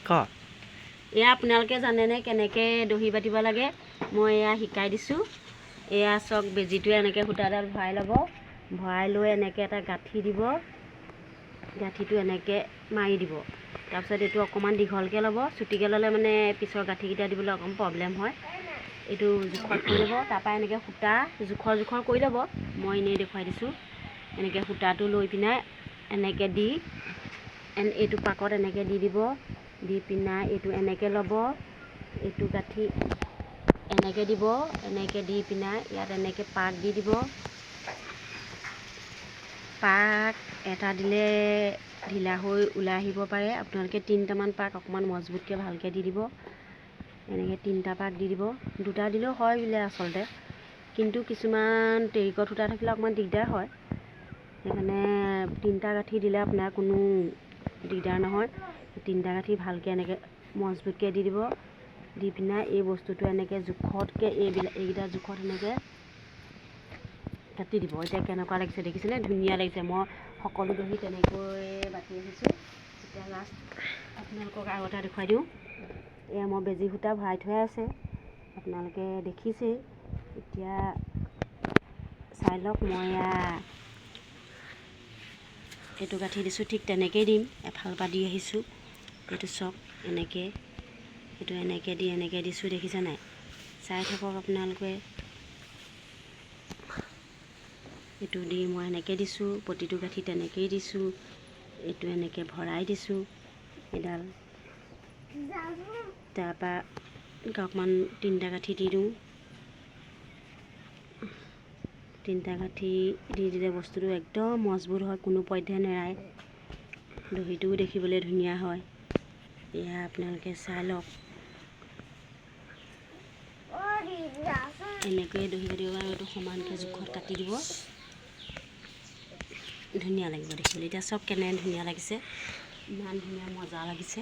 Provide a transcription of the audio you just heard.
ক এয়া আপোনালোকে জানেনে কেনেকৈ দহি বাটিব লাগে মই এয়া শিকাই দিছোঁ এয়া চাওক বেজিটোৱে এনেকৈ সূতাডাল ভৰাই ল'ব ভৰাই লৈ এনেকৈ এটা গাঁঠি দিব গাঁঠিটো এনেকৈ মাৰি দিব তাৰপিছত এইটো অকণমান দীঘলকৈ ল'ব চুটিকৈ ল'লে মানে পিছৰ গাঁঠিকেইটা দিবলৈ অকণ প্ৰব্লেম হয় এইটো জোখত কৰি ল'ব তাৰপৰা এনেকৈ সূতা জোখৰ কৰি ল'ব মই এনেই দেখুৱাই দিছোঁ এনেকৈ সূতাটো লৈ পিনে এনেকৈ দি এইটো পাকত এনেকৈ দি দিব দি পিনে এইটো এনেকৈ ল'ব এইটো গাঁঠি এনেকৈ দিব এনেকৈ দি পিনে ইয়াত এনেকৈ পাক দি দিব পাক এটা দিলে ঢিলা হৈ ওলাই আহিব পাৰে আপোনালোকে 3টামান পাক অকণমান মজবুতকৈ ভালকৈ দি দিব এনেকৈ 3টা পাক দি দিব 2টা দিলেও হয় বোলে আচলতে কিন্তু কিছুমান টেৰিকট সূতা থাকিলে অকণমান দিগদাৰ হয় সেইকাৰণে 3টা গাঁঠি দিলে আপোনাৰ কোনো দিগদাৰ নহয় 3টা গাঁঠি ভালকৈ এনেকৈ মজবুতকৈ দি দিব দি পিনে এই বস্তুটো এনেকৈ জোখতকৈ এইকেইটা জোখত এনেকৈ কাটি দিব এতিয়া কেনেকুৱা লাগিছে দেখিছেনে ধুনীয়া লাগিছে মই সকলো দহি তেনেকৈ বাটি আহিছোঁ এতিয়া লাষ্ট আপোনালোকক আৰু এটা দেখুৱাই দিওঁ এয়া মই বেজি সূতা ভৰাই থোৱাই আছে আপোনালোকে দেখিছেই এতিয়া চাই লওক মই এয়া এইটো গাঁঠি দিছোঁ ঠিক তেনেকৈয়ে দিম এফালৰ পৰা দি আহিছোঁ এইটো চাওক এনেকৈ এইটো এনেকৈ দিছোঁ দেখিছে নাই চাই থাকক আপোনালোকে এইটো দি মই এনেকৈ দিছোঁ প্ৰতিটো গাঁঠি তেনেকৈয়ে দিছোঁ এইটো এনেকৈ ভৰাই দিছোঁ এডাল তাৰপৰা অকণমান 3টা গাঁঠি দি দিওঁ 3টা গাঁঠি দি দিলে বস্তুটো একদম মজবুত হয় কোনো পধ্যে নেৰায় দহিটোও দেখিবলৈ ধুনীয়া হয় এয়া আপোনালোকে চাই লওক এনেকৈয়ে দহি বাটিব আৰু এইটো সমানকৈ জোখত কাটি দিব ধুনীয়া লাগিব দেখিবলৈ এতিয়া চব কেনে ধুনীয়া লাগিছে ইমান ধুনীয়া মজা লাগিছে